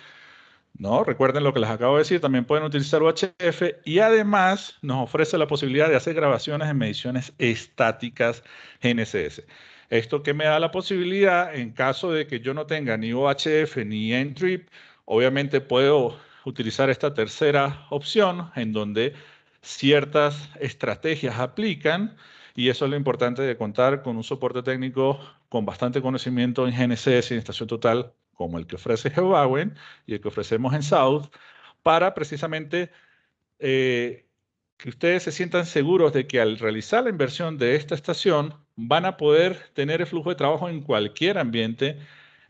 No, recuerden lo que les acabo de decir, también pueden utilizar UHF y además nos ofrece la posibilidad de hacer grabaciones en mediciones estáticas GNSS. Esto que me da la posibilidad, en caso de que yo no tenga ni UHF ni Ntrip, obviamente puedo utilizar esta tercera opción en donde ciertas estrategias aplican, y eso es lo importante de contar con un soporte técnico con bastante conocimiento en GNSS y en estación total, como el que ofrece GeoBauen y el que ofrecemos en South, para precisamente que ustedes se sientan seguros de que al realizar la inversión de esta estación van a poder tener el flujo de trabajo en cualquier ambiente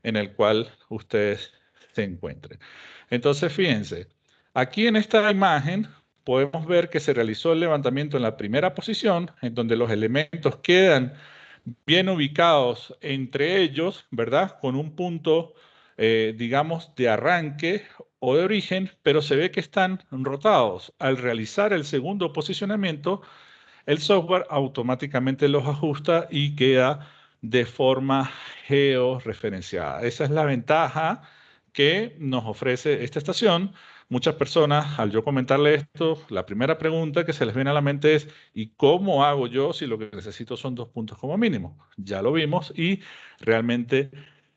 en el cual ustedes se encuentren. Entonces, fíjense, aquí en esta imagen podemos ver que se realizó el levantamiento en la primera posición, en donde los elementos quedan bien ubicados entre ellos, ¿verdad? Con un punto, digamos, de arranque o de origen, pero se ve que están rotados. Al realizar el segundo posicionamiento, el software automáticamente los ajusta y queda de forma georreferenciada. Esa es la ventaja que nos ofrece esta estación. Muchas personas, al yo comentarle esto, la primera pregunta que se les viene a la mente es, ¿y cómo hago yo si lo que necesito son 2 puntos como mínimo? Ya lo vimos y realmente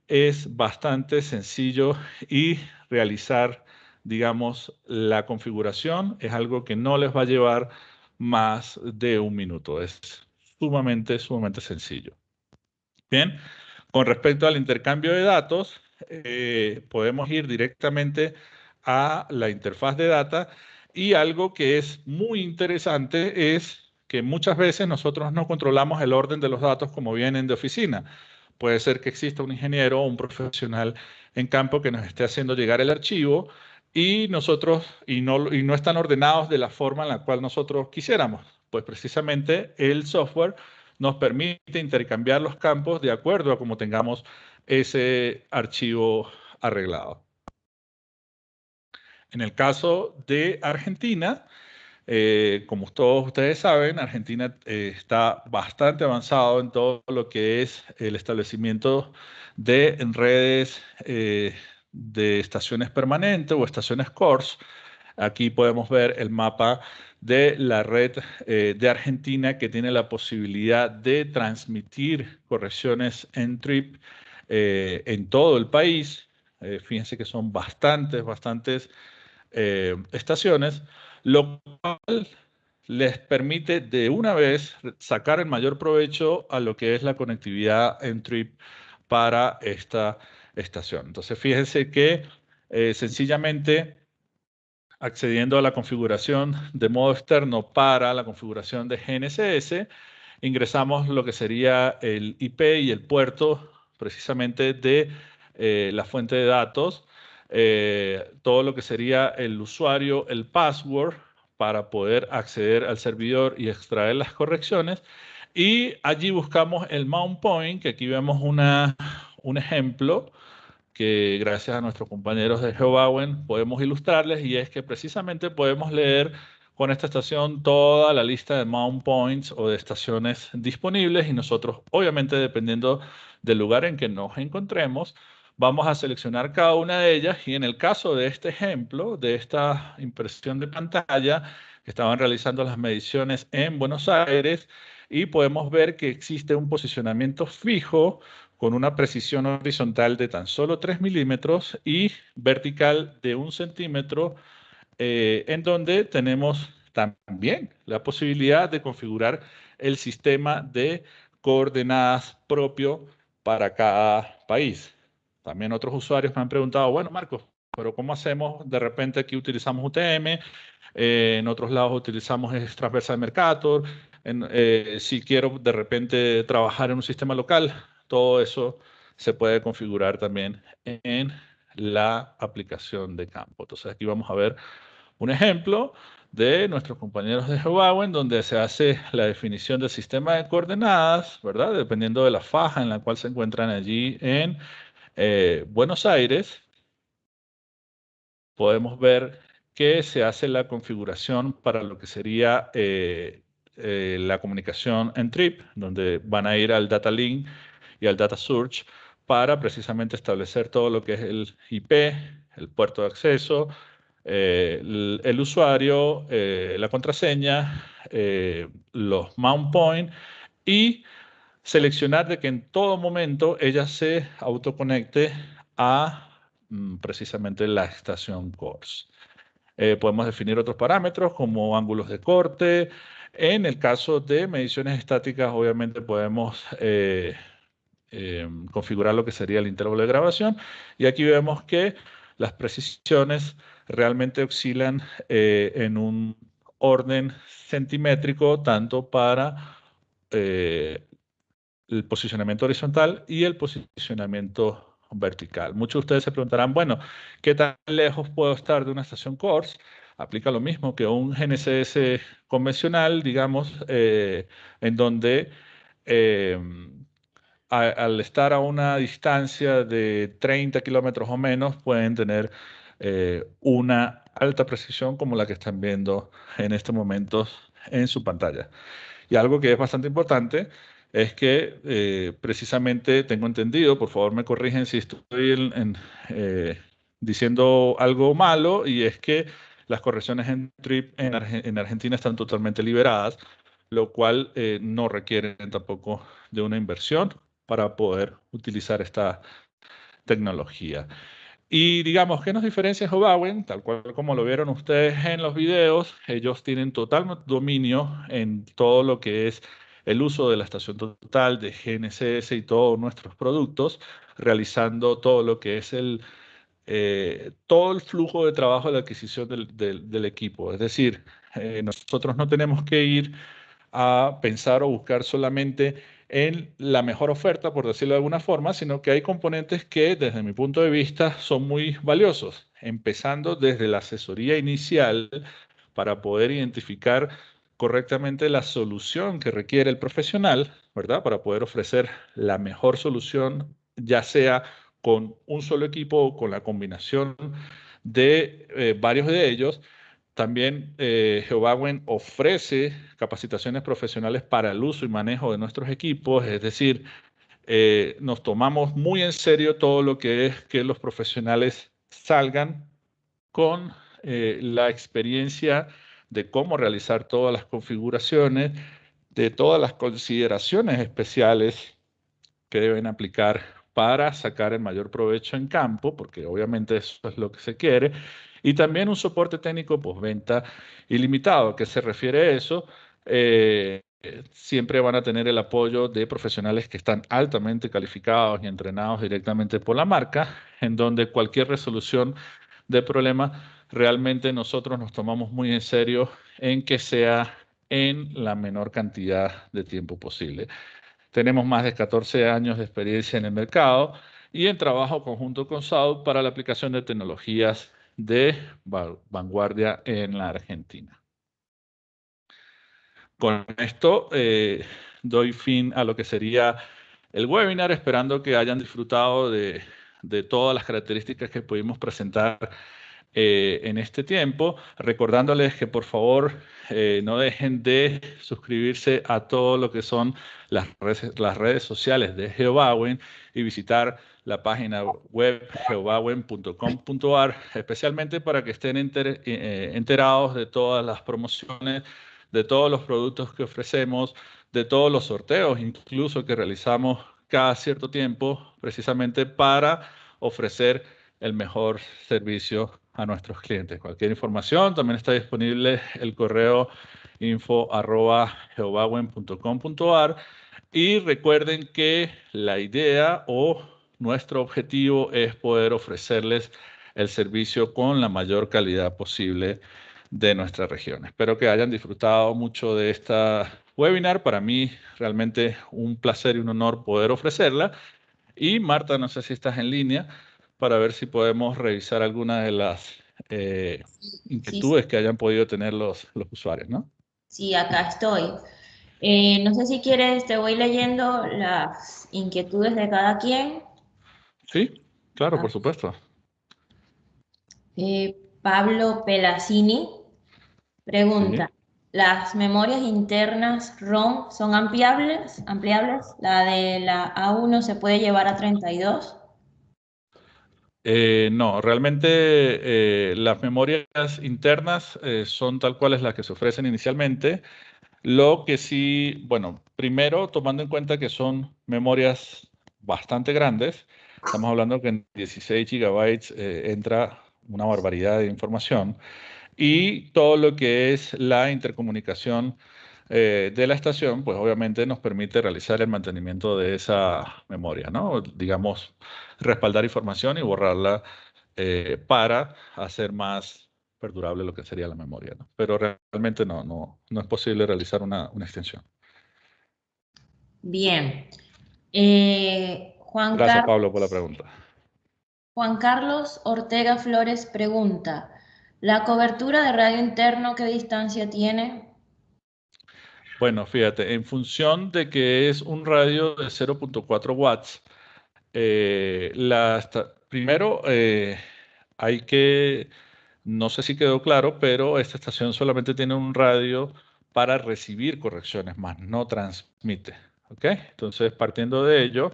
es bastante sencillo, y realizar, digamos, la configuración es algo que no les va a llevar más de un minuto. Es sumamente, sumamente sencillo. Bien, con respecto al intercambio de datos, podemos ir directamente a la interfaz de data, y algo que es muy interesante es que muchas veces nosotros no controlamos el orden de los datos como vienen de oficina. Puede ser que exista un ingeniero o un profesional en campo que nos esté haciendo llegar el archivo y nosotros y no están ordenados de la forma en la cual nosotros quisiéramos. Pues precisamente el software nos permite intercambiar los campos de acuerdo a cómo tengamos ese archivo arreglado. En el caso de Argentina, como todos ustedes saben, Argentina está bastante avanzado en todo lo que es el establecimiento de redes de estaciones permanentes o estaciones CORS. Aquí podemos ver el mapa de la red de Argentina, que tiene la posibilidad de transmitir correcciones en trip en todo el país. Fíjense que son bastantes estaciones, lo cual les permite de una vez sacar el mayor provecho a lo que es la conectividad en trip para esta estación. Entonces, fíjense que sencillamente accediendo a la configuración de modo externo para la configuración de GNSS, ingresamos lo que sería el IP y el puerto precisamente de la fuente de datos, todo lo que sería el usuario, el password, para poder acceder al servidor y extraer las correcciones. Y allí buscamos el mount point, que aquí vemos un ejemplo que gracias a nuestros compañeros de GeoBauen podemos ilustrarles, y es que precisamente podemos leer con esta estación toda la lista de mount points o de estaciones disponibles, y nosotros, obviamente, dependiendo del lugar en que nos encontremos, vamos a seleccionar cada una de ellas. Y en el caso de este ejemplo, de esta impresión de pantalla, estaban realizando las mediciones en Buenos Aires, y podemos ver que existe un posicionamiento fijo con una precisión horizontal de tan solo 3 milímetros y vertical de 1 centímetro, en donde tenemos también la posibilidad de configurar el sistema de coordenadas propio para cada país. También otros usuarios me han preguntado, bueno, Marcos, pero ¿cómo hacemos? De repente aquí utilizamos UTM, en otros lados utilizamos es Transversal Mercator. Si quiero de repente trabajar en un sistema local, todo eso se puede configurar también en la aplicación de campo. Entonces aquí vamos a ver un ejemplo de nuestros compañeros de Huawei, en donde se hace la definición del sistema de coordenadas, ¿verdad? Dependiendo de la faja en la cual se encuentran allí en Buenos Aires, podemos ver que se hace la configuración para lo que sería la comunicación en trip, donde van a ir al data link y al data search para precisamente establecer todo lo que es el IP, el puerto de acceso, el usuario, la contraseña, los mount point y seleccionar de que en todo momento ella se autoconecte a precisamente la estación CORS. Podemos definir otros parámetros como ángulos de corte. En el caso de mediciones estáticas, obviamente podemos configurar lo que sería el intervalo de grabación. Y aquí vemos que las precisiones realmente oscilan en un orden centimétrico, tanto para el posicionamiento horizontal y el posicionamiento vertical. Muchos de ustedes se preguntarán, bueno, ¿qué tan lejos puedo estar de una estación CORS? Aplica lo mismo que un GNSS convencional, digamos, en donde eh, al estar a una distancia de 30 kilómetros o menos, pueden tener una alta precisión como la que están viendo en este momento en su pantalla. Y algo que es bastante importante es que precisamente tengo entendido, por favor me corrigen si estoy diciendo algo malo, y es que las correcciones en TRIP en Argentina están totalmente liberadas, lo cual no requiere tampoco de una inversión para poder utilizar esta tecnología. Y digamos, ¿qué nos diferencia Huawei? Tal cual como lo vieron ustedes en los videos, ellos tienen total dominio en todo lo que es el uso de la estación total de GNSS y todos nuestros productos, realizando todo lo que es todo el flujo de trabajo de la adquisición del equipo. Es decir, nosotros no tenemos que ir a pensar o buscar solamente en la mejor oferta, por decirlo de alguna forma, sino que hay componentes que desde mi punto de vista son muy valiosos, empezando desde la asesoría inicial para poder identificar correctamente la solución que requiere el profesional, ¿verdad? Para poder ofrecer la mejor solución, ya sea con un solo equipo o con la combinación de varios de ellos. También Huawei ofrece capacitaciones profesionales para el uso y manejo de nuestros equipos, es decir, nos tomamos muy en serio todo lo que es que los profesionales salgan con la experiencia de cómo realizar todas las configuraciones, de todas las consideraciones especiales que deben aplicar para sacar el mayor provecho en campo, porque obviamente eso es lo que se quiere, y también un soporte técnico postventa ilimitado. ¿Qué se refiere a eso? Siempre van a tener el apoyo de profesionales que están altamente calificados y entrenados directamente por la marca, en donde cualquier resolución de problema realmente nosotros nos tomamos muy en serio en que sea en la menor cantidad de tiempo posible. Tenemos más de 14 años de experiencia en el mercado y en trabajo conjunto con SAUD para la aplicación de tecnologías de vanguardia en la Argentina. Con esto doy fin a lo que sería el webinar, esperando que hayan disfrutado de todas las características que pudimos presentar en este tiempo, recordándoles que por favor no dejen de suscribirse a todo lo que son las redes sociales de Geobauen y visitar la página web geobauen.com.ar, especialmente para que estén enterados de todas las promociones, de todos los productos que ofrecemos, de todos los sorteos incluso que realizamos cada cierto tiempo, precisamente para ofrecer el mejor servicio a nuestros clientes. Cualquier información, también está disponible el correo info@geobauen.com.ar, y recuerden que la idea o nuestro objetivo es poder ofrecerles el servicio con la mayor calidad posible de nuestra región. Espero que hayan disfrutado mucho de esta webinar. Para mí realmente un placer y un honor poder ofrecerla. Y Marta, no sé si estás en línea para ver si podemos revisar alguna de las Sí, inquietudes que hayan podido tener los usuarios, ¿no? sí, acá estoy. No sé si quieres, te voy leyendo las inquietudes de cada quien. Sí, claro, Ah, por supuesto. Pablo Pelasini Sí. pregunta, ¿las memorias internas ROM son ampliables? ¿La de la A1 se puede llevar a 32? No, realmente las memorias internas son tal cuales las que se ofrecen inicialmente. Lo que sí, bueno, primero tomando en cuenta que son memorias bastante grandes, estamos hablando que en 16 gigabytes entra una barbaridad de información y todo lo que es la intercomunicación de la estación, pues obviamente nos permite realizar el mantenimiento de esa memoria, ¿no? Digamos, respaldar información y borrarla para hacer más perdurable lo que sería la memoria, ¿no? Pero realmente no es posible realizar una extensión. Bien. Gracias, Pablo, por la pregunta. Juan Carlos Ortega Flores pregunta, ¿la cobertura de radio interno qué distancia tiene? Bueno, fíjate, en función de que es un radio de 0.4 watts, primero hay que, no sé si quedó claro, pero esta estación solamente tiene un radio para recibir correcciones, más no transmite. ¿Ok? Entonces, partiendo de ello,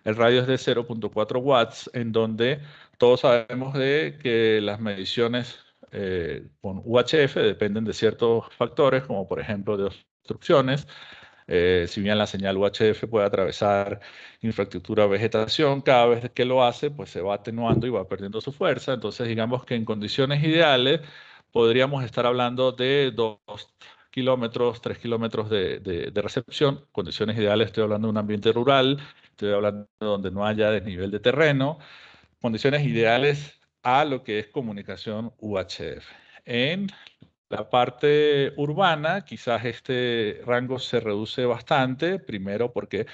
el radio es de 0.4 watts, en donde todos sabemos de que las mediciones con UHF dependen de ciertos factores, como por ejemplo de obstrucciones. Si bien la señal UHF puede atravesar infraestructura o vegetación, cada vez que lo hace, pues se va atenuando y va perdiendo su fuerza. Entonces, digamos que en condiciones ideales podríamos estar hablando de 2 kilómetros, 3 kilómetros de recepción. Condiciones ideales, estoy hablando de un ambiente rural, estoy hablando de donde no haya desnivel de terreno. Condiciones ideales a lo que es comunicación UHF. En la parte urbana, quizás este rango se reduce bastante, primero porque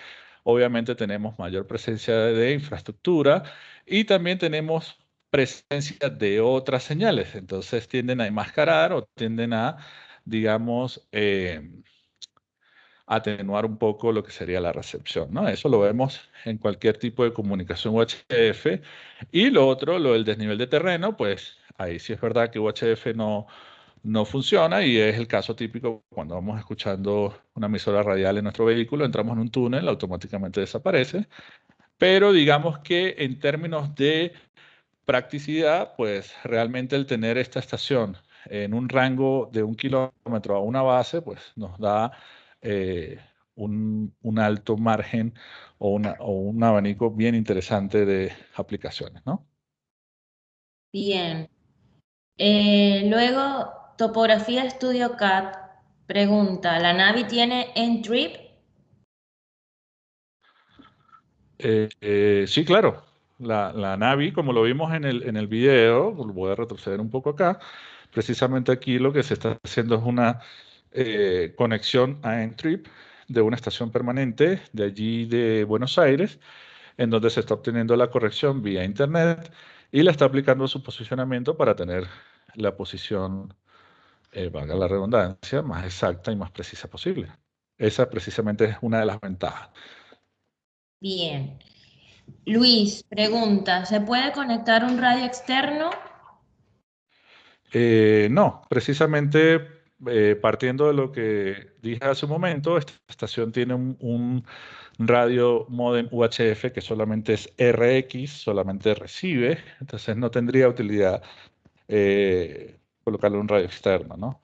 obviamente tenemos mayor presencia de infraestructura y también tenemos presencia de otras señales, entonces tienden a enmascarar o tienden a, digamos, atenuar un poco lo que sería la recepción, ¿no? Eso lo vemos en cualquier tipo de comunicación UHF. Y lo otro, lo del desnivel de terreno, pues ahí sí es verdad que UHF no funciona y es el caso típico cuando vamos escuchando una emisora radial en nuestro vehículo, entramos en un túnel, automáticamente desaparece. Pero digamos que en términos de practicidad, pues realmente el tener esta estación en un rango de 1 kilómetro a una base, pues nos da eh, un alto margen o un abanico bien interesante de aplicaciones, ¿no? Bien. Luego, Topografía Estudio CAD pregunta, ¿la Navi tiene N-Trip? Sí, claro. La Navi, como lo vimos en el video, voy a retroceder un poco acá, precisamente aquí lo que se está haciendo es una conexión a Entrip de una estación permanente de allí de Buenos Aires, en donde se está obteniendo la corrección vía Internet y la está aplicando su posicionamiento para tener la posición, valga la redundancia, más exacta y más precisa posible. Esa precisamente es una de las ventajas. Bien. Luis pregunta, ¿se puede conectar un radio externo? No, precisamente partiendo de lo que dije hace un momento, esta estación tiene un radio modem UHF que solamente es RX, solamente recibe, entonces no tendría utilidad colocarle un radio externo, ¿no?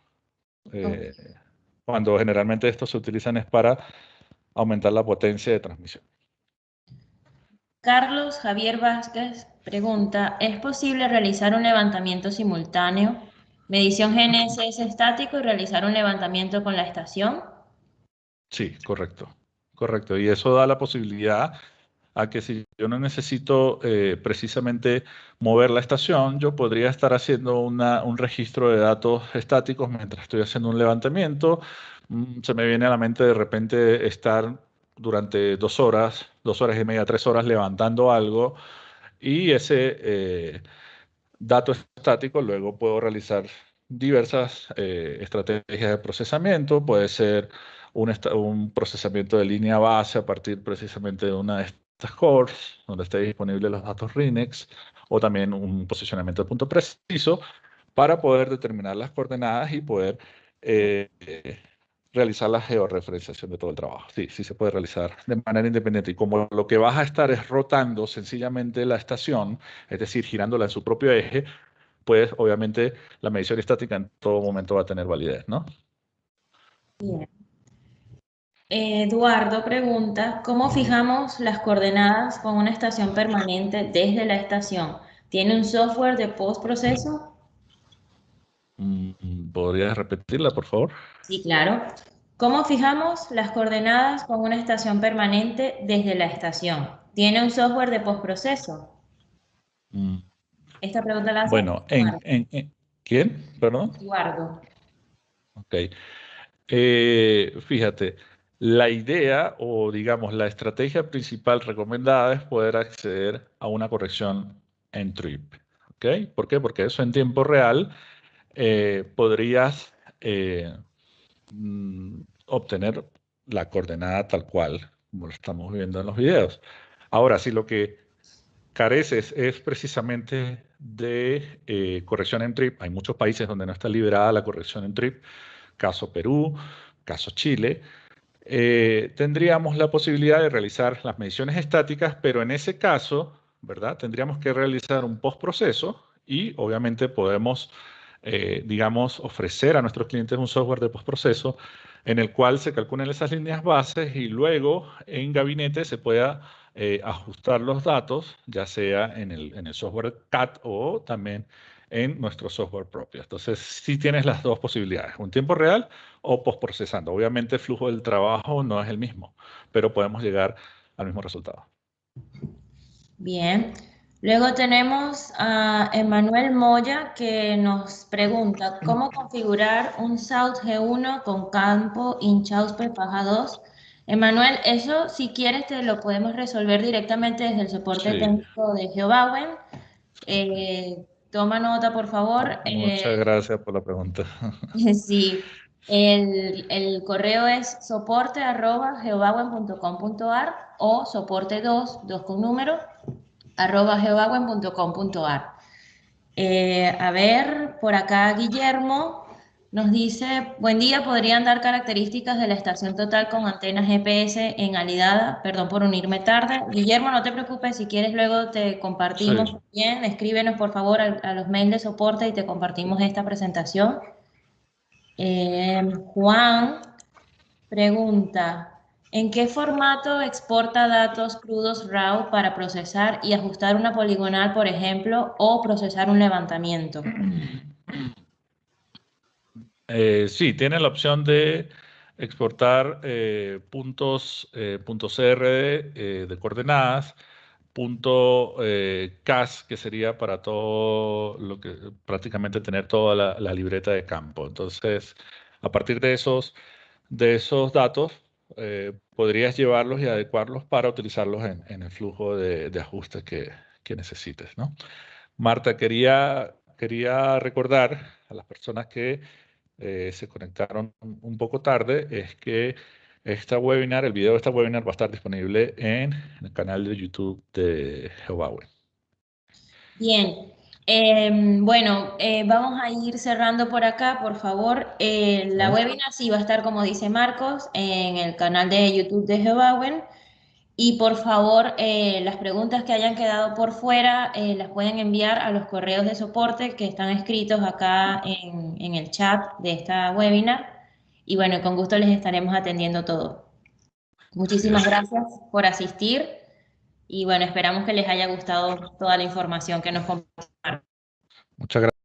Ok. Eh, Cuando generalmente estos se utilizan es para aumentar la potencia de transmisión. Carlos Javier Vázquez pregunta, ¿es posible realizar un levantamiento simultáneo? Medición GNSS estático y realizar un levantamiento con la estación. Sí, correcto, correcto. Y eso da la posibilidad a que si yo no necesito precisamente mover la estación, yo podría estar haciendo un registro de datos estáticos mientras estoy haciendo un levantamiento. Se me viene a la mente de repente estar durante 2 horas y media, 3 horas levantando algo y ese dato estático luego puedo realizar diversas estrategias de procesamiento. Puede ser un procesamiento de línea base a partir precisamente de una de estas cores, donde esté disponible los datos RINEX, o también un posicionamiento de punto preciso para poder determinar las coordenadas y poder eh, realizar la georreferenciación de todo el trabajo. Sí, sí se puede realizar de manera independiente. Y como lo que vas a estar es rotando sencillamente la estación, es decir, girándola en su propio eje, pues obviamente la medición estática en todo momento va a tener validez, ¿no? Bien. Eduardo pregunta, ¿cómo fijamos las coordenadas con una estación permanente desde la estación? ¿Tiene un software de postproceso? ¿Podrías repetirla, por favor? Sí, claro. ¿Cómo fijamos las coordenadas con una estación permanente desde la estación? ¿Tiene un software de postproceso? Mm, Esta pregunta la hace Bueno, Eduardo. ¿quién? Perdón. Eduardo. Ok. Fíjate, la idea o digamos la estrategia principal recomendada es poder acceder a una corrección en trip. ¿Ok? ¿Por qué? Porque eso en tiempo real podrías obtener la coordenada tal cual, como lo estamos viendo en los videos. Ahora, si lo que careces es precisamente de corrección en trip, hay muchos países donde no está liberada la corrección en trip, caso Perú, caso Chile, tendríamos la posibilidad de realizar las mediciones estáticas, pero en ese caso, ¿verdad? Tendríamos que realizar un postproceso y obviamente podemos, digamos, ofrecer a nuestros clientes un software de postproceso en el cual se calculen esas líneas bases y luego en gabinete se pueda ajustar los datos, ya sea en el software CAD o también en nuestro software propio. Entonces, sí tienes las dos posibilidades, un tiempo real o postprocesando. Obviamente el flujo del trabajo no es el mismo, pero podemos llegar al mismo resultado. Bien. Luego tenemos a Emanuel Moya que nos pregunta, ¿cómo configurar un South G1 con campo Inchauspe Paja 2? Emanuel, eso si quieres te lo podemos resolver directamente desde el soporte Sí, técnico de GeoBauen. Toma nota, por favor. muchas gracias por la pregunta. Sí, el correo es soporte@geobauen.com.ar o soporte2 con número, @geobauen.com.ar. A ver, por acá Guillermo nos dice, buen día, ¿podrían dar características de la estación total con antena GPS en Alidada? Perdón por unirme tarde. Guillermo, no te preocupes, si quieres luego te compartimos Sí, bien, escríbenos por favor a los mails de soporte y te compartimos esta presentación. Juan pregunta, ¿en qué formato exporta datos crudos RAW para procesar y ajustar una poligonal, por ejemplo, o procesar un levantamiento? Sí, tiene la opción de exportar puntos CRD de coordenadas, punto CAS, que sería para todo lo que prácticamente tener toda la libreta de campo. Entonces, a partir de esos datos, podrías llevarlos y adecuarlos para utilizarlos en el flujo de ajustes que necesites, ¿no? Marta, quería recordar a las personas que se conectaron un poco tarde, es que el video de esta webinar va a estar disponible en el canal de YouTube de Huawei. Bien, bueno, vamos a ir cerrando por acá, por favor. La ¿Sí? webinar sí va a estar, como dice Marcos, en el canal de YouTube de Geobauen. Y por favor, las preguntas que hayan quedado por fuera las pueden enviar a los correos de soporte que están escritos acá en el chat de esta webinar. Y bueno, con gusto les estaremos atendiendo todo. Así Muchísimas es. gracias por asistir y bueno, esperamos que les haya gustado toda la información que nos compartieron. Muchas gracias.